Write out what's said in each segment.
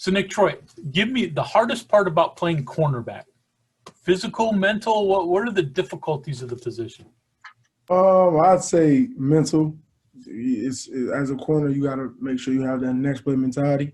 So, Nicktroy, give me the hardest part about playing cornerback. Physical, mental, what are the difficulties of the position? I'd say mental. As a corner, you got to make sure you have that next play mentality.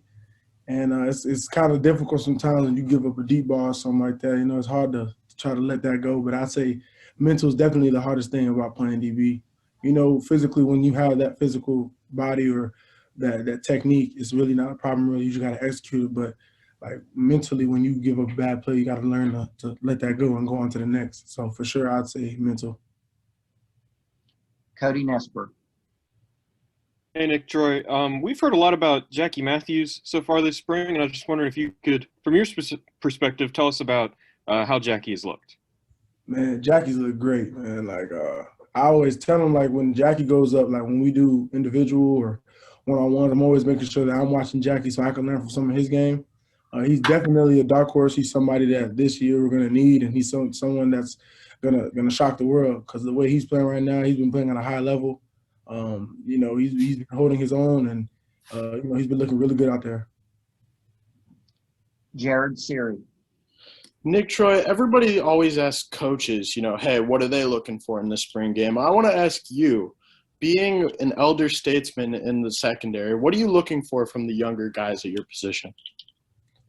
And it's kind of difficult sometimes when you give up a deep ball or something like that. You know, it's hard to try to let that go. But I'd say mental is definitely the hardest thing about playing DB. You know, physically, when you have that physical body or that technique, it's really not a problem. Really, you just got to execute it. But like mentally, when you give up a bad play, you got to learn to let that go and go on to the next. So for sure, I'd say mental. Cody Nesper. Hey, Nicktroy. We've heard a lot about Jackie Matthews so far this spring, and I was just wondering if you could, from your perspective, tell us about how Jackie has looked. Man, Jackie's look great, man. Like I always tell him, like when Jackie goes up, like when we do individual or one-on-one, I'm always making sure that I'm watching Jackie so I can learn from some of his game. He's definitely a dark horse. He's somebody that this year we're gonna need, and he's someone that's gonna shock the world because the way he's playing right now, he's been playing at a high level. You know, he's been holding his own, and you know, he's been looking really good out there. Jared Siri. Nicktroy, everybody always asks coaches, you know, hey, what are they looking for in the spring game? I want to ask you, being an elder statesman in the secondary, what are you looking for from the younger guys at your position?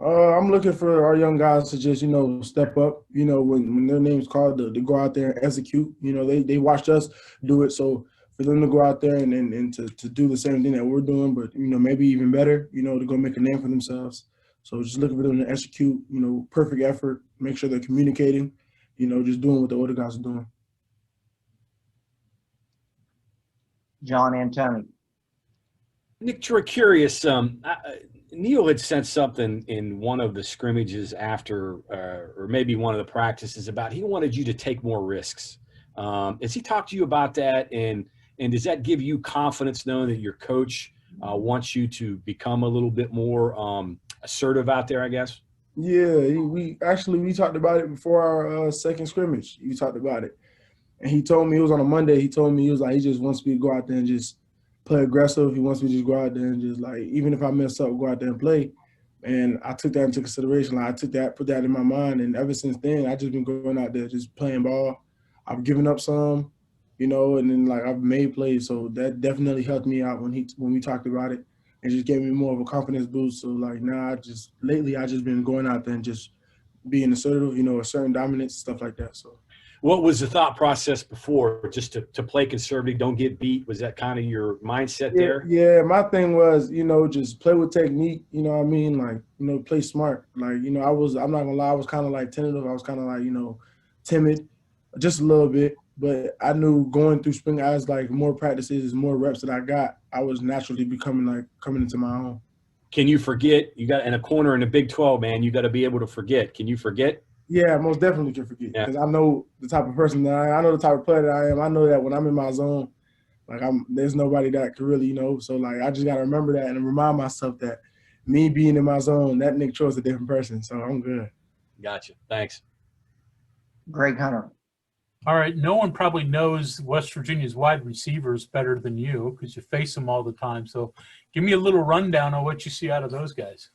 I'm looking for our young guys to just, you know, step up, you know, when their name's called to go out there and execute. You know, they watched us do it, so for them to go out there and to do the same thing that we're doing, but, you know, maybe even better, you know, to go make a name for themselves. So just looking for them to execute, you know, perfect effort, make sure they're communicating, you know, just doing what the older guys are doing. John Antoni. Nick, curious. Neil had said something in one of the scrimmages after, or maybe one of the practices about he wanted you to take more risks. Has he talked to you about that? And does that give you confidence knowing that your coach wants you to become a little bit more assertive out there, I guess? Yeah, we talked about it before our second scrimmage. We talked about it. And he told me, it was on a Monday, he told me, he was like, he just wants me to go out there and just play aggressive. He wants me to just go out there and just, like, even if I mess up, go out there and play. And I took that into consideration. Like, put that in my mind. And ever since then, I just been going out there just playing ball. I've given up some, you know, and then, like, I've made plays. So that definitely helped me out when we talked about it. And just gave me more of a confidence boost. So, like, now lately I just been going out there and just being assertive, you know, asserting dominance, stuff like that. So. What was the thought process before? Just to play conservative, don't get beat? Was that kind of your mindset there? Yeah, my thing was, you know, just play with technique, you know what I mean? Like, you know, play smart. Like, you know, I'm not gonna lie, I was kind of like tentative. I was kind of like, you know, timid, just a little bit. But I knew going through spring as like more practices, more reps that I got, I was naturally coming into my own. Can you forget? You got in a corner in the Big 12, man. You got to be able to forget. Can you forget? Yeah, most definitely can forget because I know the type of person that I know the type of player that I am. I know that when I'm in my zone, like there's nobody that can really, you know. So like I just gotta remember that and remind myself that me being in my zone, that Nick Troy is a different person. So I'm good. Gotcha. Thanks. Greg Hunter. All right. No one probably knows West Virginia's wide receivers better than you because you face them all the time. So give me a little rundown on what you see out of those guys.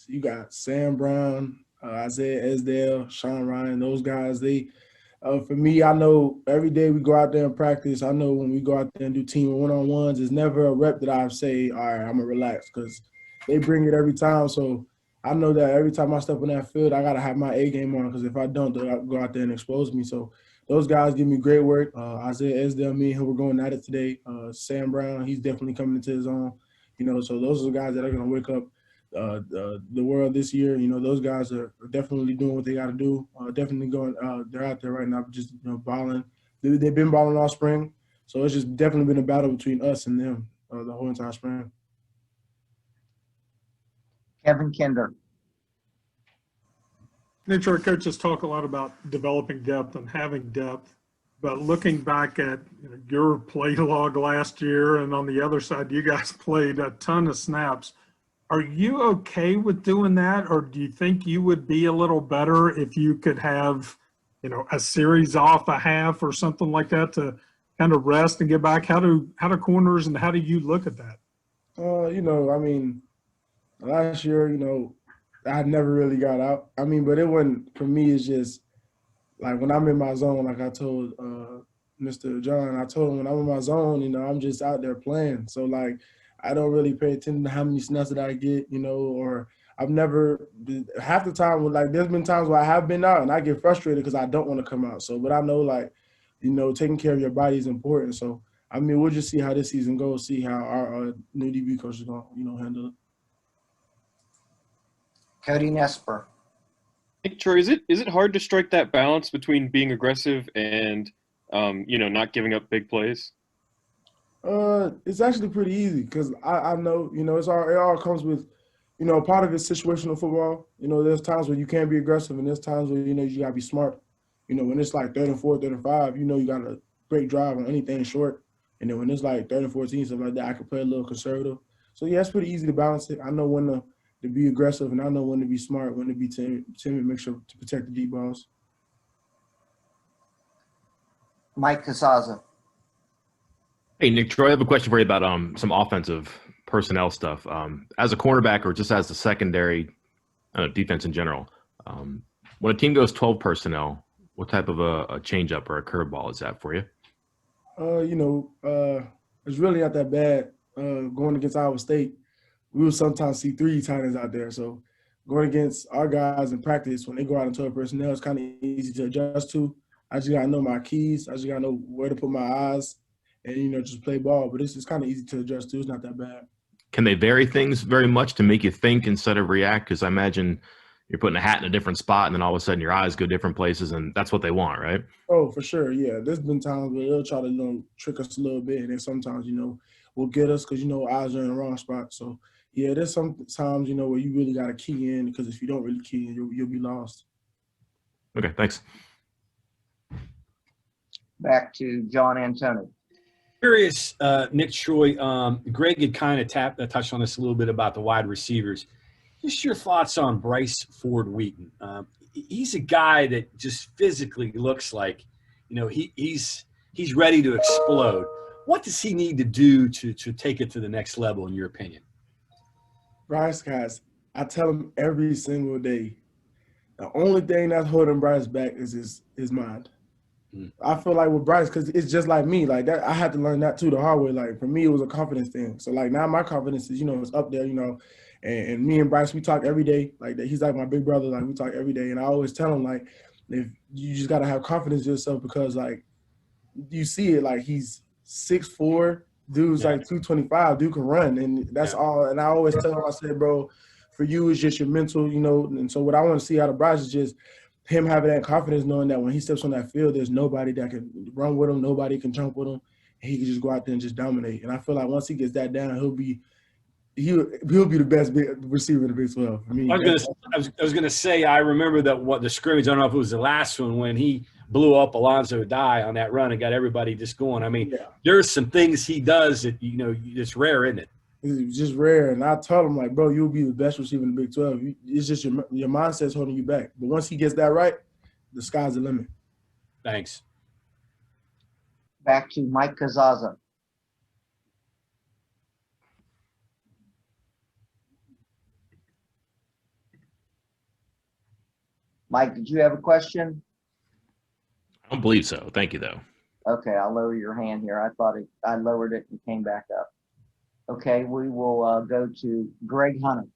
You got Sam Brown, Isaiah Esdale, Sean Ryan, those guys. For me, I know every day we go out there and practice, I know when we go out there and do team one-on-ones, it's never a rep that I say, all right, I'm going to relax because they bring it every time. So I know that every time I step on that field, I got to have my A game on because if I don't, they'll go out there and expose me. So those guys give me great work. Isaiah Esdale, me and him, we're going at it today. Sam Brown, he's definitely coming into his own. You know, so those are the guys that are going to wake up the world this year. You know, those guys are definitely doing what they got to do. Definitely going. They're out there right now, just, you know, balling. They've been balling all spring, so it's just definitely been a battle between us and them the whole entire spring. Kevin Kinder. Nicktroy, coaches talk a lot about developing depth and having depth, but looking back at your play log last year, and on the other side, you guys played a ton of snaps. Are you okay with doing that, or do you think you would be a little better if you could have, you know, a series off a half or something like that to kind of rest and get back? How do corners and how do you look at that? You know, I mean, Last year, I never really got out. I mean, but it wasn't for me. It's just like when I'm in my zone, like I told Mr. John, I told him when I'm in my zone, I'm just out there playing. So like I don't really pay attention to how many snaps that I get, or I've never half the time like there's been times where I have been out and I get frustrated because I don't want to come out. So, but I know like, taking care of your body is important. So, I mean, we'll just see how this season goes, see how our new DB coach is going to, handle it. Cody Nesper. Nicktroy, is it hard to strike that balance between being aggressive and not giving up big plays? It's actually pretty easy because I know, it all comes with, part of it's situational football. There's times where you can't be aggressive and there's times where, you gotta be smart. When it's like 3rd and 4, 3rd and 5, you got a great drive on anything short. And then when it's like 3rd and 14, stuff like that, I can play a little conservative. So yeah, it's pretty easy to balance it. I know when to be aggressive and I know when to be smart, when to be timid, make sure to protect the deep balls. Mike Casaza. Hey, Nicktroy, I have a question for you about some offensive personnel stuff. As a cornerback or just as a secondary defense in general, when a team goes 12 personnel, what type of a changeup or a curveball is that for you? It's really not that bad. Going against Iowa State, we will sometimes see 3 tight ends out there. So going against our guys in practice, when they go out in 12 personnel, it's kind of easy to adjust to. I just got to know my keys. I just got to know where to put my eyes and, just play ball. But it's kind of easy to adjust to. It's not that bad. Can they vary things very much to make you think instead of react? Because I imagine you're putting a hat in a different spot and then all of a sudden your eyes go different places and that's what they want, right? Oh, for sure, yeah. There's been times where they'll try to trick us a little bit, and then sometimes, will get us because, eyes are in the wrong spot. So, yeah, there's some times, where you really got to key in because if you don't really key in, you'll be lost. Okay, thanks. Back to John Antoni. Curious, Nicktroy, Greg had kind of touched on this a little bit about the wide receivers. Just your thoughts on Bryce Ford Wheaton. He's a guy that just physically looks like, he's ready to explode. What does he need to do to take it to the next level, in your opinion? Bryce, guys, I tell him every single day, the only thing that's holding Bryce back is his mind. I feel like with Bryce, because it's just like me, like that. I had to learn that too the hard way. Like for me, it was a confidence thing. So like now my confidence is, it's up there, and me and Bryce, we talk every day. Like that, he's like my big brother. Like we talk every day, and I always tell him like, if you just gotta have confidence in yourself because like you see it, like he's 6'4", dude's like 225, dude can run, and that's all. And I always tell him, I said, bro, for you it's just your mental, And so what I want to see out of Bryce is just him having that confidence, knowing that when he steps on that field, there's nobody that can run with him, nobody can jump with him, and he can just go out there and just dominate. And I feel like once he gets that down, he'll be the best receiver in the Big 12 for me. I was gonna say I remember that the scrimmage. I don't know if it was the last one when he blew up Alonzo Dye on that run and got everybody just going. I mean, there's some things he does that it's rare, isn't it? It's just rare. And I told him like, bro, you'll be the best receiver in the Big 12. It's just your mindset's holding you back. But once he gets that right, the sky's the limit. Thanks. Back to Mike Casaza. Mike, did you have a question? I don't believe so. Thank you, though. Okay, I'll lower your hand here. I lowered it and came back up. Okay, we will go to Greg Hunter.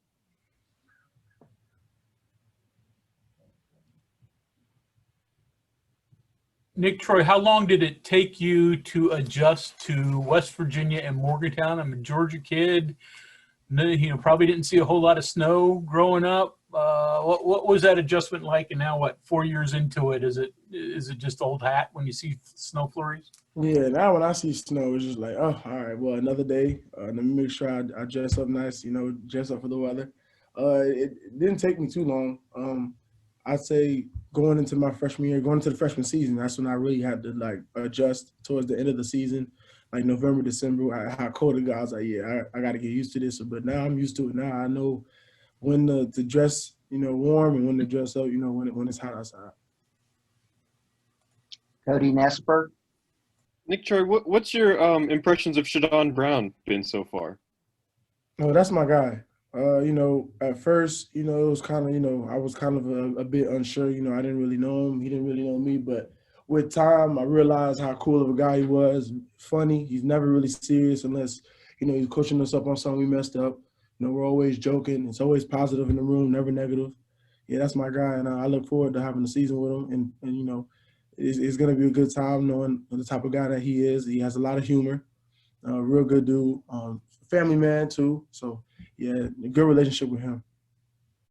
Nicktroy, how long did it take you to adjust to West Virginia and Morgantown? I'm a Georgia kid. Probably didn't see a whole lot of snow growing up. What was that adjustment like? And now, 4 years into it, is it just old hat when you see snow flurries? Yeah, now when I see snow, it's just like, oh, all right, well, another day. Let me make sure I dress up nice, dress up for the weather. It didn't take me too long. I'd say going into my freshman year, going into the freshman season, that's when I really had to adjust towards the end of the season, like November, December, how cold it got. I was like, yeah, I got to get used to this. But now I'm used to it. Now I know when to dress, warm and when to dress up, when it's hot outside. Cody Nesper. Nicktroy, what's your impressions of Shadon Brown been so far? Oh, that's my guy. At first, it was kind of, I was kind of a bit unsure. I didn't really know him. He didn't really know me. But with time, I realized how cool of a guy he was. Funny. He's never really serious unless, he's coaching us up on something we messed up. We're always joking. It's always positive in the room, never negative. Yeah, that's my guy. And I look forward to having a season with him. And it's going to be a good time knowing the type of guy that he is. He has a lot of humor. Real good dude. Family man, too. So, yeah, a good relationship with him.